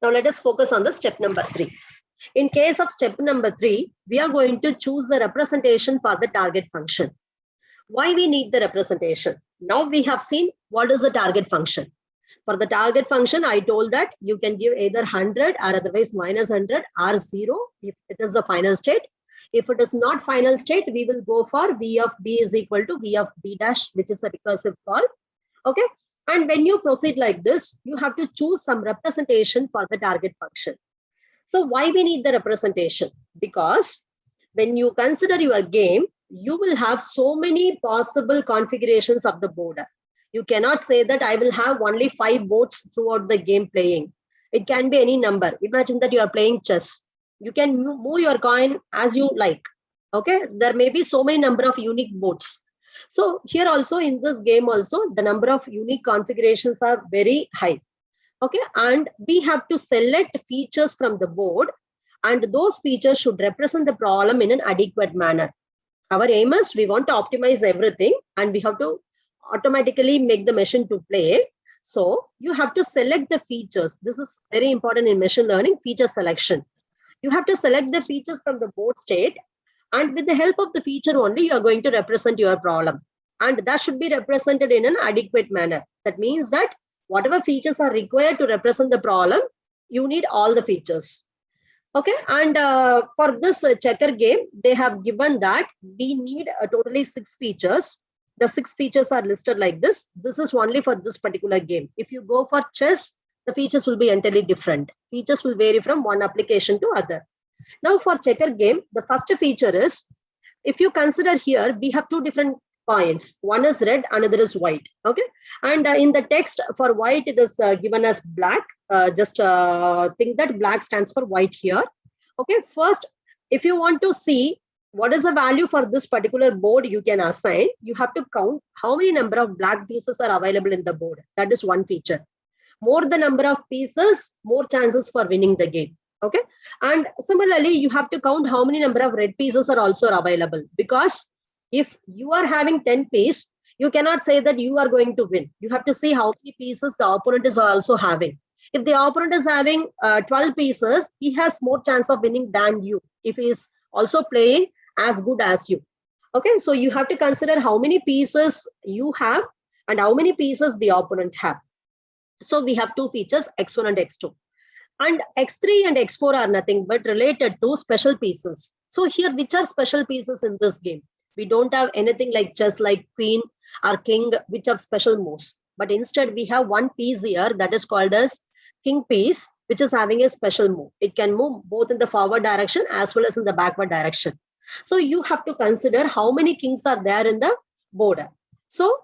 Now let us focus on the step number 3. In case of step number 3, we are going to choose the representation for the target function. Why we need the representation? Now we have seen what is the target function. For the target function, I told that you can give either 100 or otherwise minus 100 or 0 if it is the final state. If it is not final state, we will go for V of B is equal to V of B dash, which is a recursive call. Okay. And when you proceed like this, you have to choose some representation for the target function. So why we need the representation? Because when you consider your game, you will have so many possible configurations of the board. You cannot say that I will have only 5 boards throughout the game playing. It can be any number. Imagine that you are playing chess. You can move your coin as you like. Okay, there may be so many number of unique boards. So here also in this game also, the number of unique configurations are very high. Okay, and we have to select features from the board, and those features should represent the problem in an adequate manner. Our aim is we want to optimize everything and we have to automatically make the machine to play. So you have to select the features. This is very important in machine learning, feature selection. You have to select the features from the board state, and with the help of the feature only, you are going to represent your problem. And that should be represented in an adequate manner. That means that whatever features are required to represent the problem, you need all the features. Okay, and for this checker game, they have given that we need totally 6 features. The 6 features are listed like this. This is only for this particular game. If you go for chess, the features will be entirely different. Features will vary from one application to other. Now for checker game, the first feature is, if you consider here, we have 2 different coins. One is red, another is white. Okay, and in the text for white, it is given as black. Just think that black stands for white here. Okay, first, if you want to see what is the value for this particular board you can assign, you have to count how many number of black pieces are available in the board. That is one feature. More the number of pieces, more chances for winning the game. Okay, and similarly, you have to count how many number of red pieces are also available, because if you are having 10 pieces, you cannot say that you are going to win. You have to see how many pieces the opponent is also having. If the opponent is having 12 pieces, he has more chance of winning than you if he is also playing as good as you. Okay, so you have to consider how many pieces you have and how many pieces the opponent have. So we have 2 features, X1 and X2. And X3 and X4 are nothing but related to special pieces. So here, which are special pieces in this game? We don't have anything like chess, like queen or king, which have special moves. But instead, we have one piece here that is called as king piece, which is having a special move. It can move both in the forward direction as well as in the backward direction. So you have to consider how many kings are there in the board. So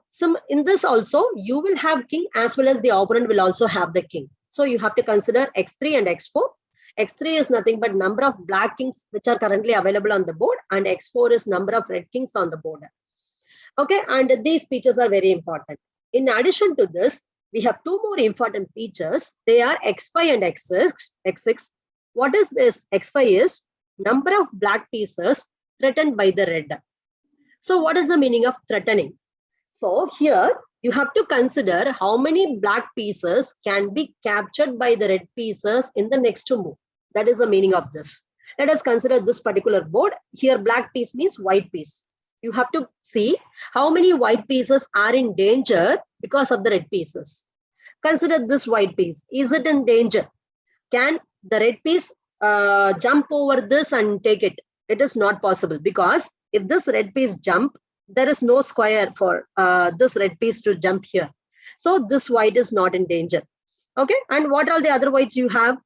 in this also, you will have king as well as the opponent will also have the king. So you have to consider X3 and X4. X3 is nothing but number of black kings which are currently available on the board, and X4 is number of red kings on the board. Okay, and these features are very important. In addition to this, we have 2 more important features. They are X5 and X6. What is this? X5 is number of black pieces threatened by the red. So what is the meaning of threatening? So here you have to consider how many black pieces can be captured by the red pieces in the next move. That is the meaning of this. Let us consider this particular board. Here black piece means white piece. You have to see how many white pieces are in danger because of the red pieces. Consider this white piece. Is it in danger? Can the red piece jump over this and take it? It is not possible, because if this red piece jump, there is no square for this red piece to jump here. So this white is not in danger. Okay, and what are the other whites you have?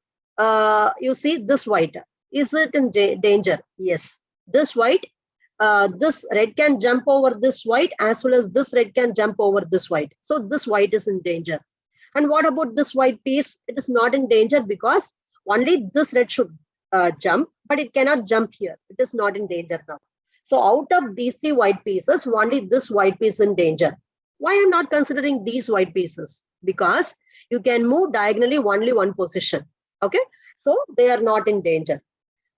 You see this white. Is it in danger? Yes. This white, this red can jump over this white as well as this red can jump over this white. So this white is in danger. And what about this white piece? It is not in danger because only this red should jump, but it cannot jump here. It is not in danger now. So out of these 3 white pieces, only this white piece is in danger. Why I'm not considering these white pieces? Because you can move diagonally only one position. Okay, so they are not in danger.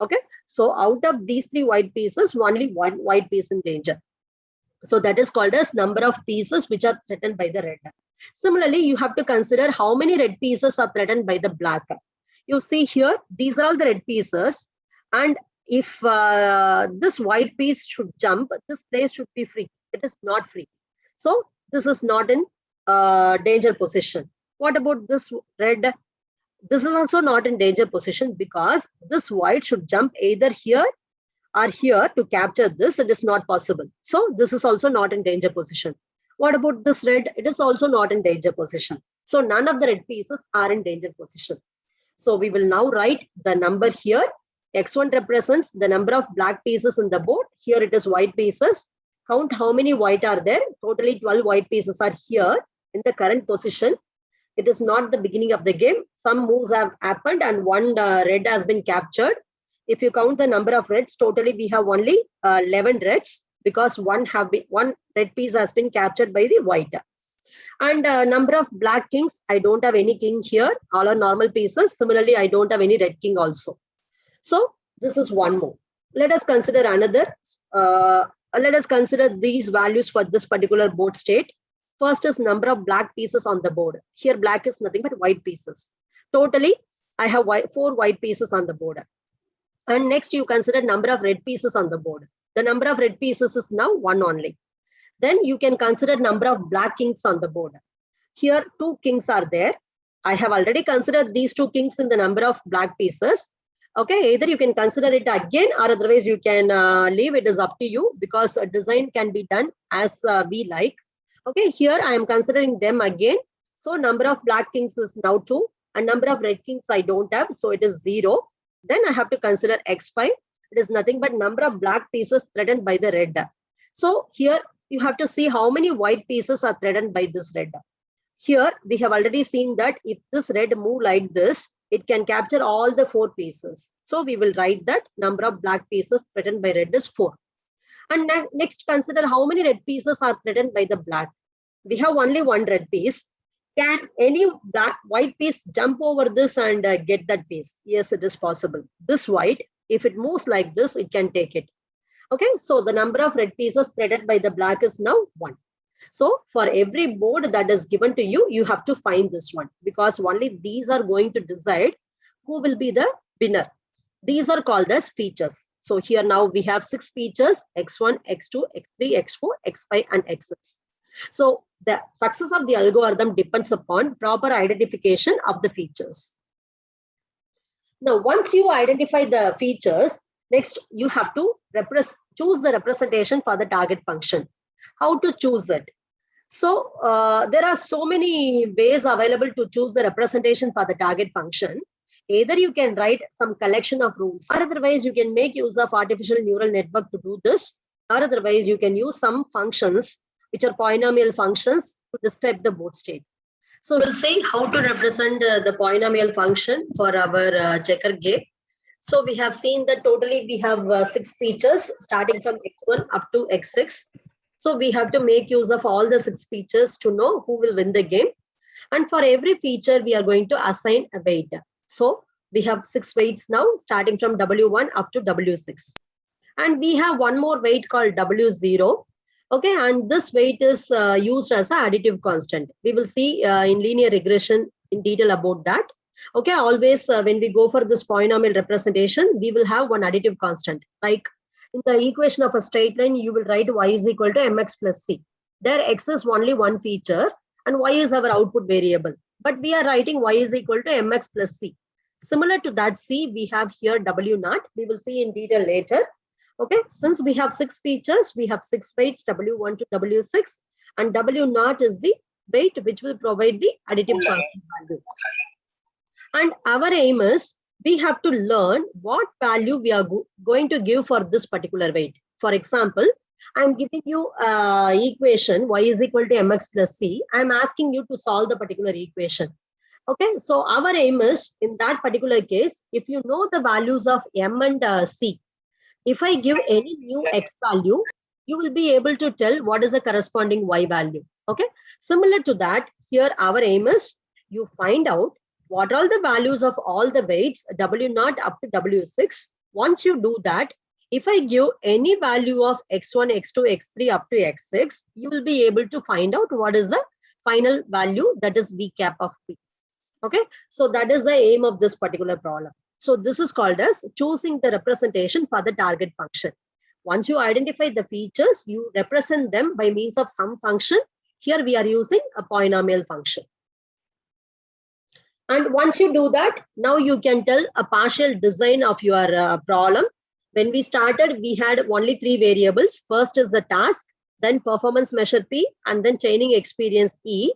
Okay, so out of these 3 white pieces, only one white piece in danger. So that is called as number of pieces which are threatened by the red. Similarly, you have to consider how many red pieces are threatened by the black. You see here, these are all the red pieces. And if this white piece should jump, this place should be free. It is not free. So this is not in danger position. What about this red? This is also not in danger position because this white should jump either here or here to capture this. It is not possible. So this is also not in danger position. What about this red? It is also not in danger position. So none of the red pieces are in danger position. So we will now write the number here. X1 represents the number of black pieces in the board. Here it is white pieces. Count how many white are there. Totally 12 white pieces are here in the current position. It is not the beginning of the game. Some moves have happened and one red has been captured. If you count the number of reds, totally we have only 11 reds because one red piece has been captured by the white. And number of black kings, I don't have any king here. All are normal pieces. Similarly, I don't have any red king also. So this is one more. Let us consider another. Let us consider these values for this particular board state. First is number of black pieces on the board. Here black is nothing but white pieces. Totally, I have 4 white pieces on the board. And next you consider number of red pieces on the board. The number of red pieces is now 1 only. Then you can consider number of black kings on the board. Here 2 kings are there. I have already considered these 2 kings in the number of black pieces. Okay, either you can consider it again or otherwise you can leave. It is up to you because a design can be done as we like. Okay, here I am considering them again. So number of black kings is now 2 and number of red kings I don't have. So it is 0. Then I have to consider X5. It is nothing but number of black pieces threatened by the red. So here you have to see how many white pieces are threatened by this red. Here we have already seen that if this red move like this, it can capture all the 4 pieces. So we will write that number of black pieces threatened by red is 4. And next consider how many red pieces are threatened by the black. We have only 1 red piece. Can any white piece jump over this and get that piece? Yes, it is possible. This white, if it moves like this, it can take it. Okay, so the number of red pieces threaded by the black is now 1. So for every board that is given to you, you have to find this one because only these are going to decide who will be the winner. These are called as features. So here now we have 6 features, X1, X2, X3, X4, X5 and X6. So the success of the algorithm depends upon proper identification of the features. Now, once you identify the features, next you have to choose the representation for the target function. How to choose it? So there are so many ways available to choose the representation for the target function. Either you can write some collection of rules, or otherwise you can make use of artificial neural network to do this, or otherwise you can use some functions which are polynomial functions to describe the board state. So we'll see how to represent the polynomial function for our checker game. So we have seen that totally we have 6 features starting from X1 up to X6. So we have to make use of all the 6 features to know who will win the game. And for every feature, we are going to assign a weight. So we have 6 weights now starting from W1 up to W6. And we have one more weight called W0. Okay, and this weight is used as an additive constant. We will see in linear regression in detail about that. Okay, always when we go for this polynomial representation, we will have one additive constant. Like in the equation of a straight line, you will write y is equal to mx plus c. There x is only one feature and y is our output variable. But we are writing y is equal to mx plus c. Similar to that c, we have here w naught. We will see in detail later. Okay, since we have 6 features, we have 6 weights W1 to W6 and W naught is the weight which will provide the additive constant value. And our aim is we have to learn what value we are going to give for this particular weight. For example, I'm giving you equation y is equal to mx plus c. I'm asking you to solve the particular equation. Okay, so our aim is in that particular case, if you know the values of m and c, if I give any new x value, you will be able to tell what is the corresponding y value. Okay, similar to that, here our aim is you find out what are the values of all the weights W0 up to W6. Once you do that, if I give any value of x1, x2, x3 up to x6, you will be able to find out what is the final value, that is v cap of p. Okay, so that is the aim of this particular problem. So this is called as choosing the representation for the target function. Once you identify the features, you represent them by means of some function. Here we are using a polynomial function. And once you do that, now you can tell a partial design of your problem. When we started, we had only 3 variables. First is the task, then performance measure P, and then training experience E.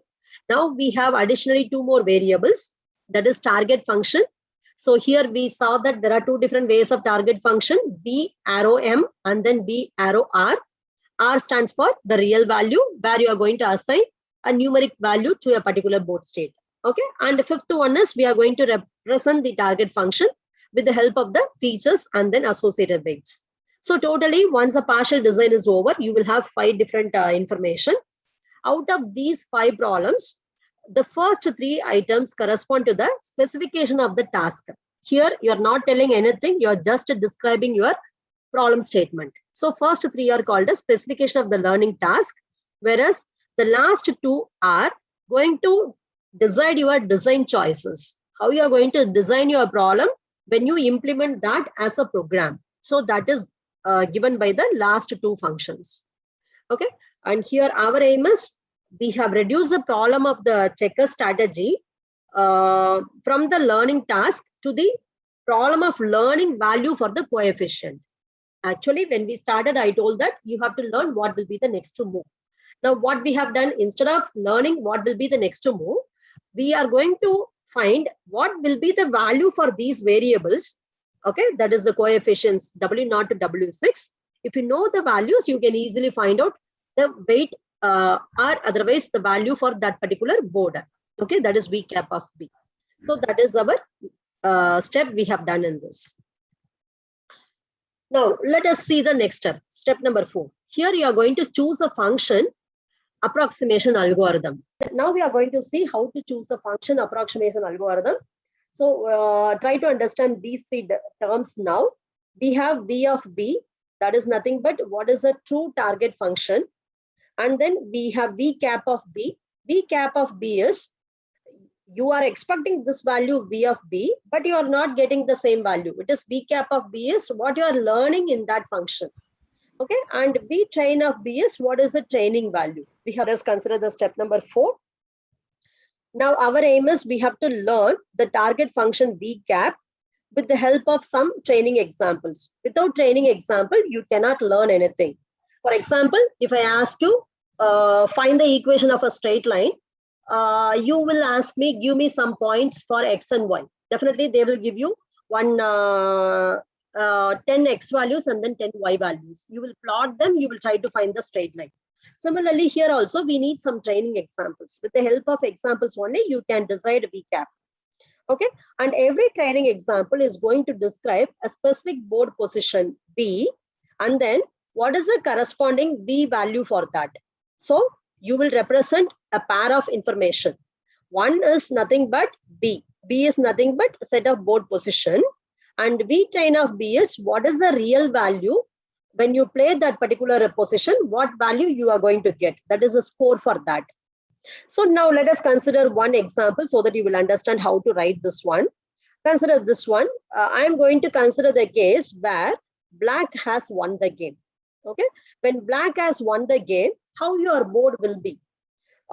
Now we have additionally 2 more variables, that is target function. So here we saw that there are 2 different ways of target function, B arrow M and then B arrow R. R stands for the real value, where you are going to assign a numeric value to a particular board state. Okay, and the 5th one is we are going to represent the target function with the help of the features and then associated weights. So totally, once a partial design is over, you will have 5 different information. Out of these 5 problems, the first 3 items correspond to the specification of the task. Here, you are not telling anything, you are just describing your problem statement. So first 3 are called a specification of the learning task, whereas the last 2 are going to decide your design choices. How you are going to design your problem when you implement that as a program. So that is given by the last 2 functions. Okay, and here our aim is we have reduced the problem of the checker strategy from the learning task to the problem of learning value for the coefficient. Actually, when we started, I told that you have to learn what will be the next to move. Now, what we have done, instead of learning what will be the next to move, we are going to find what will be the value for these variables. Okay, that is the coefficients W0 to W6. If you know the values, you can easily find out the weight or otherwise the value for that particular board. Okay, that is V cap of B. So that is our step we have done in this. Now, let us see the next step, step number 4. Here you are going to choose a function approximation algorithm. Now we are going to see how to choose a function approximation algorithm. So try to understand these 3 terms now. We have V of B, that is nothing but what is a true target function. And then we have V cap of B. V cap of B is you are expecting this value V of B, but you are not getting the same value. It is V cap of B is what you are learning in that function. Okay, and V train of B is what is the training value. We have just considered the step number 4. Now our aim is we have to learn the target function V cap with the help of some training examples. Without training example, you cannot learn anything. For example, if I ask you find the equation of a straight line, you will ask me, give me some points for X and Y. Definitely they will give you 10 X values and then 10 Y values. You will plot them, you will try to find the straight line. Similarly, here also we need some training examples. With the help of examples only, you can decide V cap. Okay, and every training example is going to describe a specific board position B, and then what is the corresponding V value for that. So you will represent a pair of information. One is nothing but B. B is nothing but set of board position, and V train of B is what is the real value when you play that particular position, what value you are going to get. That is a score for that. So now let us consider one example so that you will understand how to write this one. Consider this one. I am going to consider the case where black has won the game. Okay, when black has won the game, how your board will be.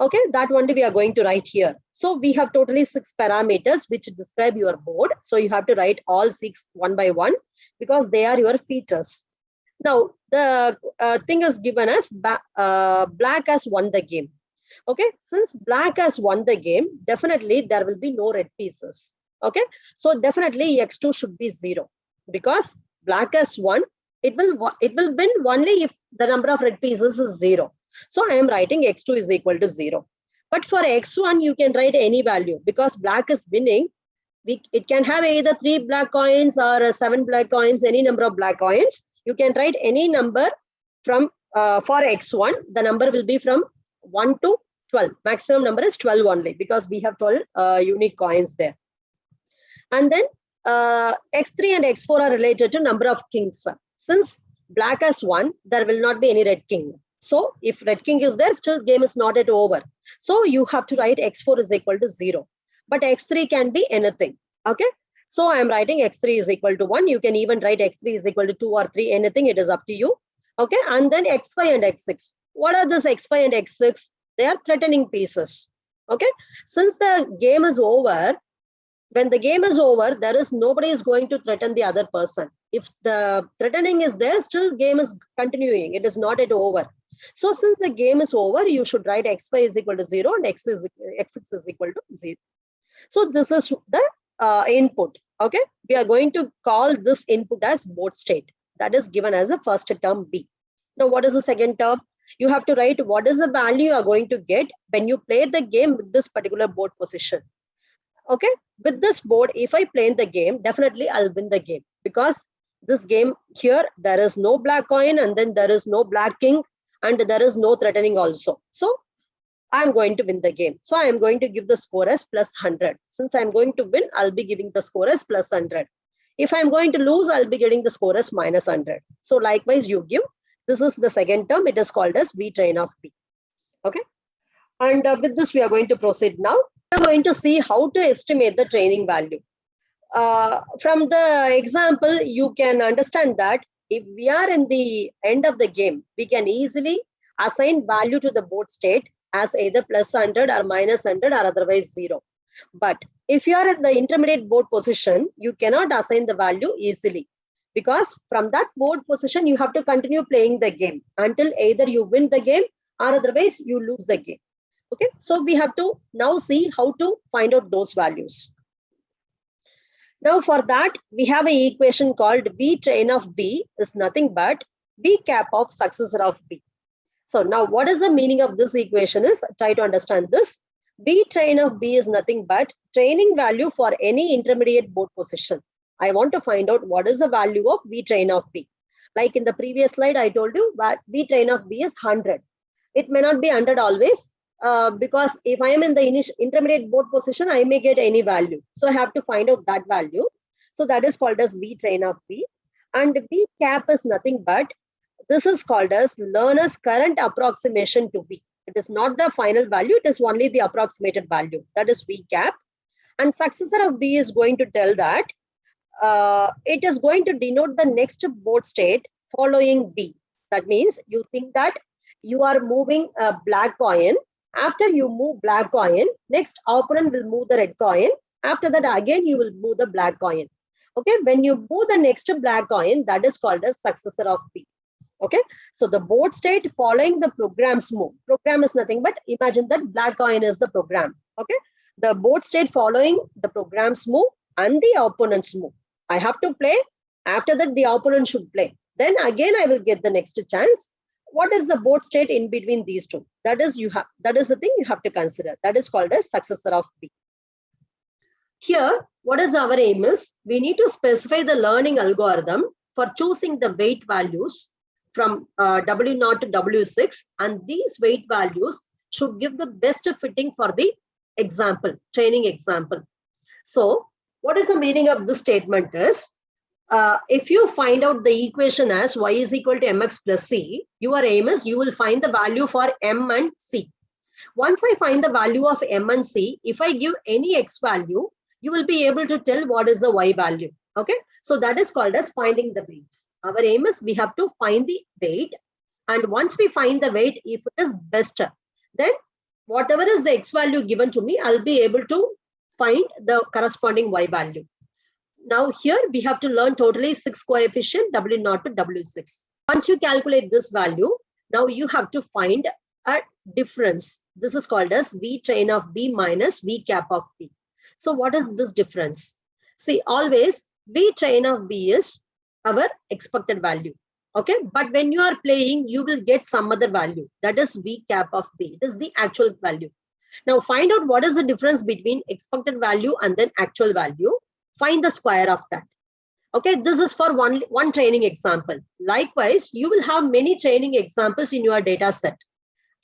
Okay, that only we are going to write here. So we have totally 6 parameters which describe your board. So you have to write all 6 one by one because they are your features. Now the thing is given as black has won the game. Okay, since black has won the game, definitely there will be no red pieces. Okay, so definitely X2 should be 0 because black has won. It will win only if the number of red pieces is 0. So I am writing X2 is equal to 0. But for X1, you can write any value because black is winning. It can have either 3 black coins or 7 black coins, any number of black coins. You can write any number from for X1. The number will be from 1 to 12. Maximum number is 12 only because we have 12 unique coins there. And then X3 and X4 are related to number of kings. Since black has won, there will not be any red king. So if red king is there, still game is not yet over. So you have to write X4 is equal to 0. but x3 can be anything. Okay, so I am writing x3 is equal to 1. You can even write x3 is equal to 2 or 3, anything, it is up to you. Okay, and then x5 and x6. What are this x5 and x6? They are threatening pieces. Okay, since the game is over, when the game is over, there is nobody is going to threaten the other person. If the threatening is there, still game is continuing. It is not yet over. So since the game is over, you should write x5 is equal to 0 and x6 is equal to 0. So this is the input. Okay, we are going to call this input as board state. That is given as the first term B. Now, what is the second term? You have to write what is the value you are going to get when you play the game with this particular board position. Okay, with this board, if I play in the game, definitely I'll win the game, because this game here, there is no black coin, and then there is no black king, and there is no threatening also. So I'm going to win the game. So I'm going to give the score as plus 100. Since I'm going to win, I'll be giving the score as plus 100. If I'm going to lose, I'll be getting the score as minus 100. So likewise, you give. This is the second term. It is called as V train of B. Okay. And with this, we are going to proceed now. We are going to see how to estimate the training value. From the example, you can understand that if we are in the end of the game, we can easily assign value to the board state as either plus 100 or minus 100 or otherwise 0. But if you are at the intermediate board position, you cannot assign the value easily, because from that board position, you have to continue playing the game until either you win the game or otherwise you lose the game. Okay, so we have to now see how to find out those values. Now for that, we have an equation called V train of B is nothing but B cap of successor of B. So now what is the meaning of this equation is, try to understand this. B train of B is nothing but training value for any intermediate board position. I want to find out what is the value of V train of B. Like in the previous slide, I told you that V train of B is 100. It may not be 100 always, because if I am in the intermediate board position, I may get any value. So I have to find out that value. So that is called as V train of B. And V cap is nothing but, this is called as learner's current approximation to V. It is not the final value, it is only the approximated value. That is V cap. And successor of B is going to tell that it is going to denote the next board state following B. That means you think that you are moving a black coin. After you move black coin, next opponent will move the red coin. After that, again, you will move the black coin. Okay, when you move the next black coin, that is called as successor of B. Okay, so the board state following the program's move. Program is nothing but, imagine that black coin is the program. Okay, the board state following the program's move and the opponent's move. I have to play. After that, the opponent should play. Then again, I will get the next chance. What is the board state in between these two? That is the thing you have to consider. That is called as successor of B. Here, what is our aim is, we need to specify the learning algorithm for choosing the weight values from W0 to W6, and these weight values should give the best fitting for the example, training example. So what is the meaning of this statement is, if you find out the equation as y is equal to mx plus c, your aim is you will find the value for m and c. Once I find the value of m and c, if I give any x value, you will be able to tell what is the y value. Okay, so that is called as finding the weights. Our aim is we have to find the weight, and once we find the weight, if it is best, then whatever is the x value given to me, I'll be able to find the corresponding y value. Now here we have to learn totally 6 coefficient W0 to W6. Once you calculate this value, now you have to find a difference. This is called as V train of B minus V cap of B. So what is this difference? See, always V train of B is our expected value. Okay, but when you are playing, you will get some other value. That is V cap of B. It is the actual value. Now find out what is the difference between expected value and then actual value. Find the square of that. Okay, this is for one training example. Likewise, you will have many training examples in your data set.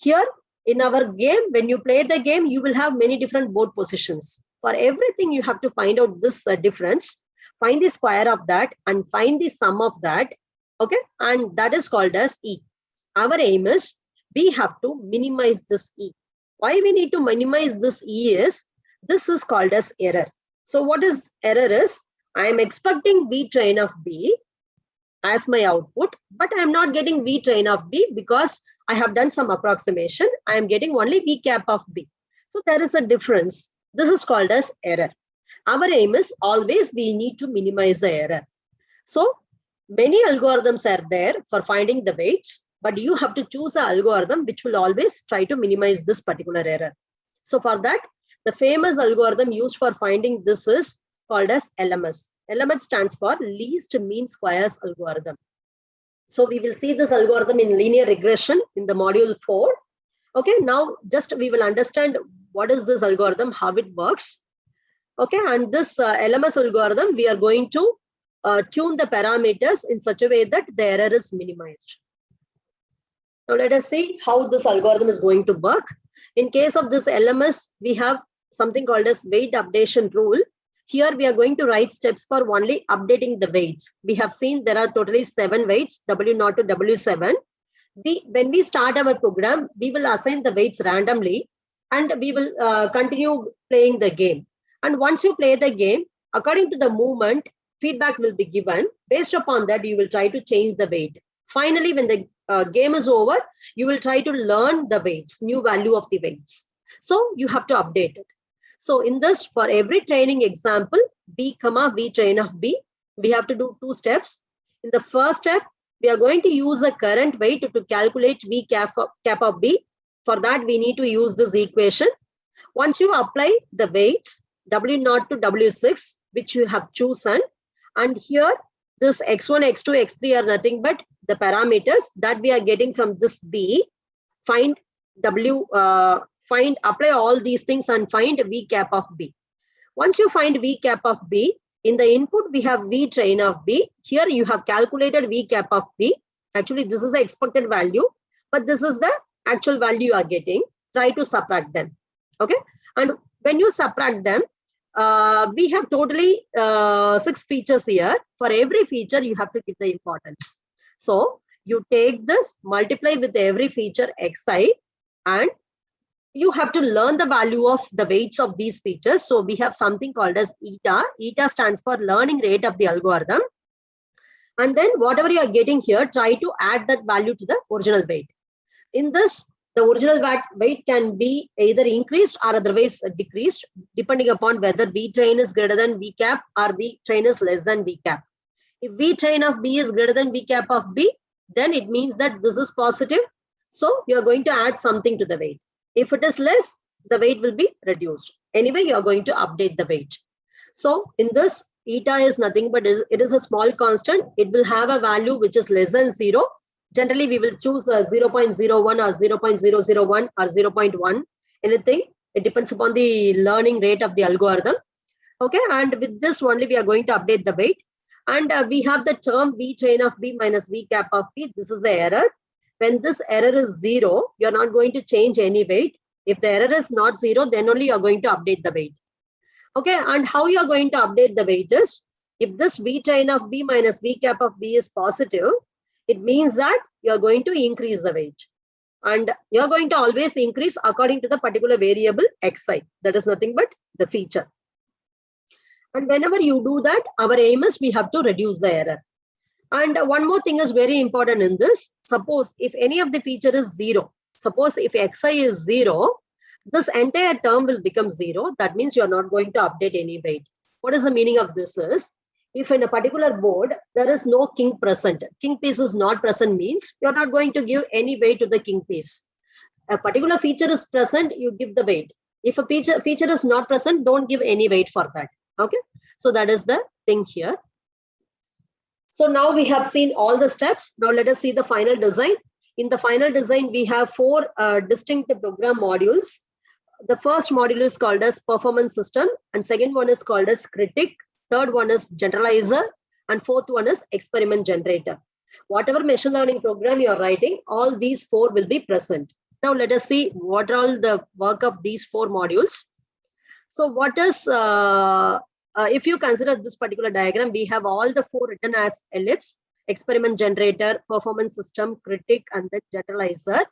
Here in our game, when you play the game, you will have many different board positions. For everything, you have to find out this difference, find the square of that and find the sum of that. Okay, and that is called as E. Our aim is we have to minimize this E. Why we need to minimize this E is, This is called as error. So what is error is, I am expecting V train of B as my output, but I am not getting V train of B because I have done some approximation. I am getting only V cap of B. So there is a difference. This is called as error. Our aim is always we need to minimize the error. So many algorithms are there for finding the weights, but you have to choose an algorithm which will always try to minimize this particular error. So for that, the famous algorithm used for finding this is called as LMS. LMS stands for least mean squares algorithm. So we will see this algorithm in linear regression in the module 4. Okay, now just we will understand what is this algorithm, how it works. Okay, and this LMS algorithm, we are going to tune the parameters in such a way that the error is minimized. Now let us see how this algorithm is going to work. In case of this LMS, we have something called as weight updation rule. Here we are going to write steps for only updating the weights. We have seen there are totally 7 weights, W0 to W7. When we start our program, we will assign the weights randomly and we will continue playing the game. And once you play the game, according to the movement, feedback will be given. Based upon that, you will try to change the weight. Finally, when the game is over, you will try to learn the weights, new value of the weights. So you have to update it. So in this, for every training example, B, V train of B, we have to do 2 steps. In the first step, we are going to use a current weight to calculate V cap of B. For that, we need to use this equation. Once you apply the weights, W0 to W6, which you have chosen, and here this X1, X2, X3 are nothing but the parameters that we are getting from this B. Find apply all these things and find V cap of B. Once you find V cap of B, in the input we have V train of B. Here you have calculated V cap of B. Actually, this is the expected value, but this is the actual value you are getting. Try to subtract them. Okay, and when you subtract them, we have totally 6 features here. For every feature, you have to give the importance. So you take this, multiply with every feature xi, and you have to learn the value of the weights of these features. So we have something called as eta. Eta stands for learning rate of the algorithm. And then whatever you are getting here, try to add that value to the original weight. In this, the original weight can be either increased or otherwise decreased, depending upon whether V train is greater than V cap or V train is less than V cap. If V train of B is greater than V cap of B, then it means that this is positive. So you are going to add something to the weight. If it is less, the weight will be reduced. Anyway, you are going to update the weight. So in this, eta is nothing but it is a small constant. It will have a value which is less than 0. Generally, we will choose 0.01 or 0.001 or 0.1, anything. It depends upon the learning rate of the algorithm. Okay, and with this only we are going to update the weight. And we have the term V train of B minus V cap of B. This is the error. When this error is 0, you're not going to change any weight. If the error is not 0, then only you're going to update the weight. Okay, and how you're going to update the weight is, if this V train of B minus V cap of B is positive, it means that you're going to increase the weight. And you're going to always increase according to the particular variable xi. That is nothing but the feature. And whenever you do that, our aim is we have to reduce the error. And one more thing is very important in this. Suppose if any of the feature is 0, suppose if xi is 0, this entire term will become 0. That means you're not going to update any weight. What is the meaning of this is, if in a particular board, there is no king present, king piece is not present means you're not going to give any weight to the king piece. A particular feature is present, you give the weight. If a feature is not present, don't give any weight for that. Okay, so that is the thing here. So now we have seen all the steps. Now let us see the final design. In the final design, we have 4 distinct program modules. The first module is called as performance system, and second one is called as critic. Third one is generalizer, and fourth one is experiment generator. Whatever machine learning program you are writing, all these 4 will be present. Now let us see what are all the work of these 4 modules. So what is, if you consider this particular diagram, we have all the 4 written as ellipse: experiment generator, performance system, critic, and then generalizer.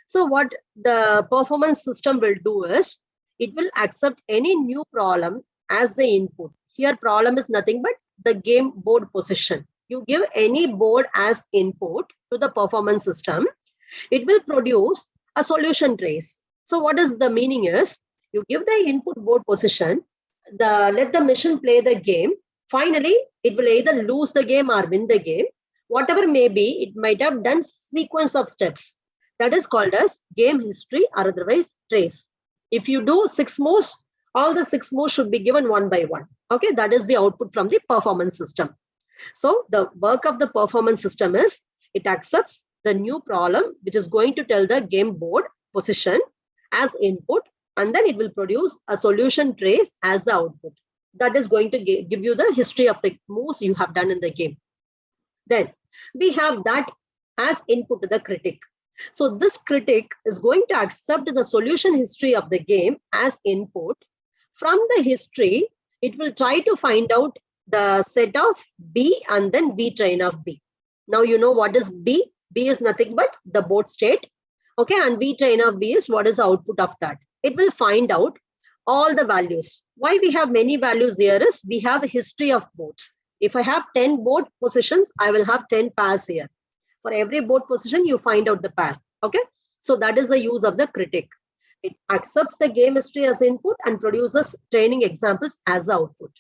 So what the performance system will do is, it will accept any new problem as the input. Here problem is nothing but the game board position. You give any board as input to the performance system, it will produce a solution trace. So what is the meaning is, you give the input board position, let the machine play the game. Finally, it will either lose the game or win the game. Whatever may be, it might have done sequence of steps. That is called as game history or otherwise trace. If you do 6 moves, all the 6 moves should be given one by one. Okay, that is the output from the performance system. So the work of the performance system is, it accepts the new problem, which is going to tell the game board position as input, and then it will produce a solution trace as the output. That is going to give you the history of the moves you have done in the game. Then we have that as input to the critic. So this critic is going to accept the solution history of the game as input. From the history, it will try to find out the set of B and then B train of B. Now you know what is B. B is nothing but the board state. Okay, and B train of B is what is the output of that. It will find out all the values. Why we have many values here is, we have a history of boards. If I have 10 board positions, I will have 10 pairs here. For every board position, you find out the pair. Okay, so that is the use of the critic. It accepts the game history as input and produces training examples as output.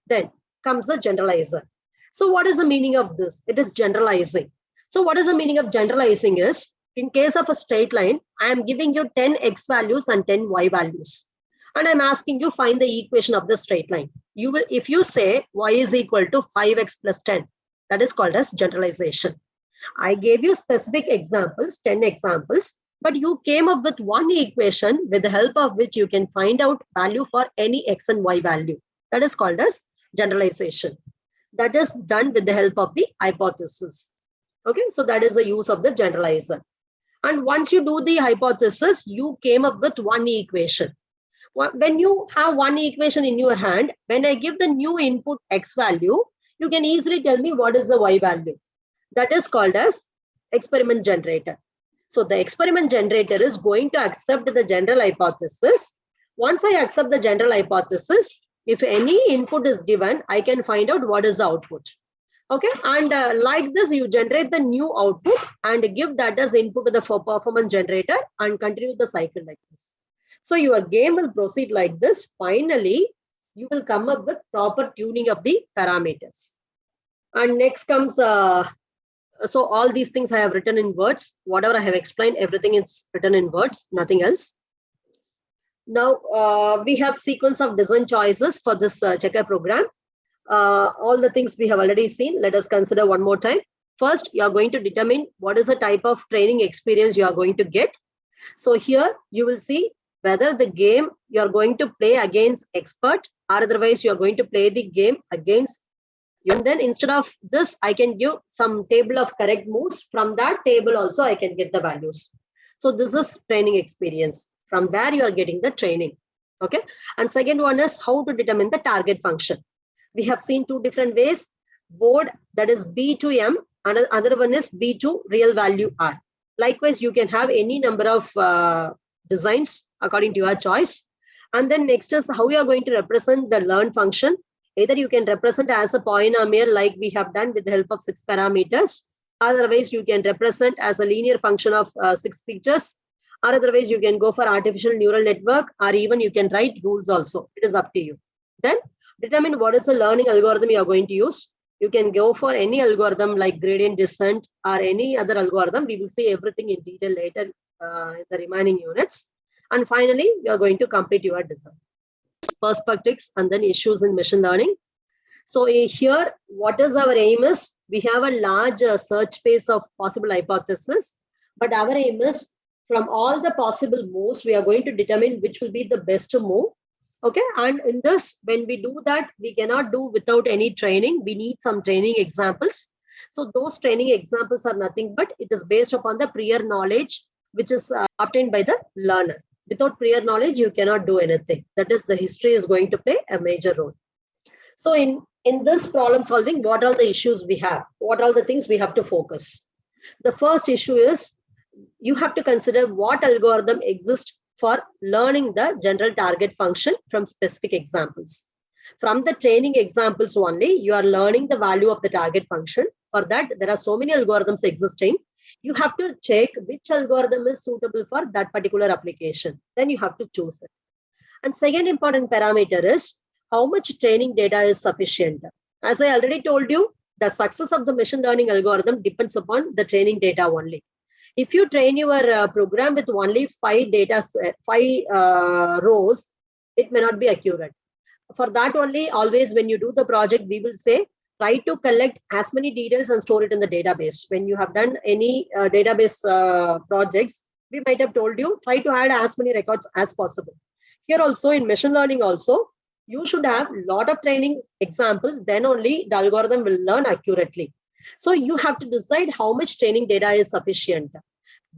Then comes the generalizer. So what is the meaning of this? It is generalizing. So what is the meaning of generalizing is, in case of a straight line, I am giving you 10 x values and 10 y values. And I'm asking you find the equation of the straight line. You will, if you say y is equal to 5x plus 10, that is called as generalization. I gave you specific examples, 10 examples, but you came up with one equation with the help of which you can find out value for any x and y value. That is called as generalization. That is done with the help of the hypothesis. Okay, so that is the use of the generalizer. And once you do the hypothesis, you came up with one equation. When you have one equation in your hand, when I give the new input x value, you can easily tell me what is the y value. That is called as experiment generator. So the experiment generator is going to accept the general hypothesis. Once I accept the general hypothesis, if any input is given, I can find out what is the output. Okay, and like this, you generate the new output and give that as input to the performance generator and continue the cycle like this. So your game will proceed like this. Finally, you will come up with proper tuning of the parameters. And next comes, so all these things I have written in words. Whatever I have explained, everything is written in words, nothing else. Now, we have sequence of design choices for this checker program. All the things we have already seen. Let us consider one more time. First, you are going to determine what is the type of training experience you are going to get. So here you will see whether the game you are going to play against expert, or otherwise you are going to play the game against. And then instead of this, I can give some table of correct moves. From that table also I can get the values. So this is training experience, from where you are getting the training. Okay. And second one is how to determine the target function. We have seen two different ways. Board, that is B to M, and another one is B to real value R. Likewise, you can have any number of designs according to your choice. And then next is how you are going to represent the learn function. Either you can represent as a polynomial like we have done with the help of 6 parameters. Otherwise, you can represent as a linear function of 6 features. Or otherwise, you can go for artificial neural network, or even you can write rules also. It is up to you. Then determine what is the learning algorithm you are going to use. You can go for any algorithm like gradient descent or any other algorithm. We will see everything in detail later in the remaining units. And finally, you are going to complete your design. Perspectives and then issues in machine learning. So here, what is our aim is, we have a large search space of possible hypotheses, but our aim is from all the possible moves, we are going to determine which will be the best move. Okay, and in this, when we do that, we cannot do without any training. We need some training examples. So those training examples are nothing but it is based upon the prior knowledge which is obtained by the learner. Without prior knowledge, you cannot do anything. That is, the history is going to play a major role. So in this problem solving, what are the issues we have? What are the things we have to focus? The first issue is you have to consider what algorithm exists for learning the general target function from specific examples. From the training examples only, you are learning the value of the target function. For that, there are so many algorithms existing. You have to check which algorithm is suitable for that particular application. Then you have to choose it. And second important parameter is how much training data is sufficient. As I already told you, the success of the machine learning algorithm depends upon the training data only. If you train your program with only 5 rows, it may not be accurate. For that only, always when you do the project, we will say, try to collect as many details and store it in the database. When you have done any database projects, we might have told you, try to add as many records as possible. Here also in machine learning also, you should have a lot of training examples, then only the algorithm will learn accurately. So you have to decide how much training data is sufficient.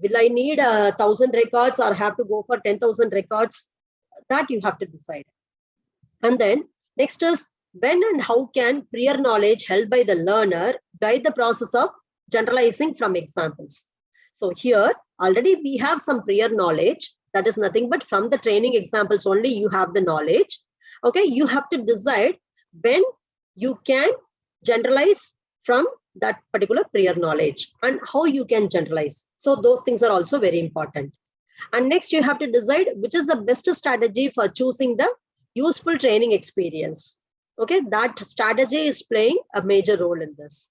Will I need 1,000 records or have to go for 10,000 records? That you have to decide. And then next is when and how can prior knowledge held by the learner guide the process of generalizing from examples. So here already we have some prior knowledge. That is nothing but from the training examples only you have the knowledge. Okay, you have to decide when you can generalize from that particular prior knowledge and how you can generalize. So those things are also very important. And next you have to decide which is the best strategy for choosing the useful training experience. Okay, that strategy is playing a major role in this.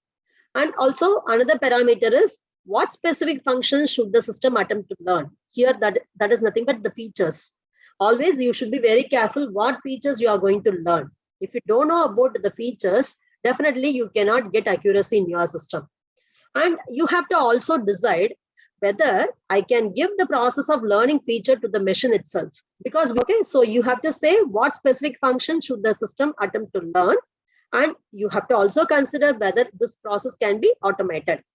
And also another parameter is what specific functions should the system attempt to learn. Here that is nothing but the features. Always you should be very careful what features you are going to learn. If you don't know about the features, definitely you cannot get accuracy in your system. And you have to also decide whether I can give the process of learning feature to the machine itself. Because, okay, so you have to say what specific function should the system attempt to learn. And you have to also consider whether this process can be automated.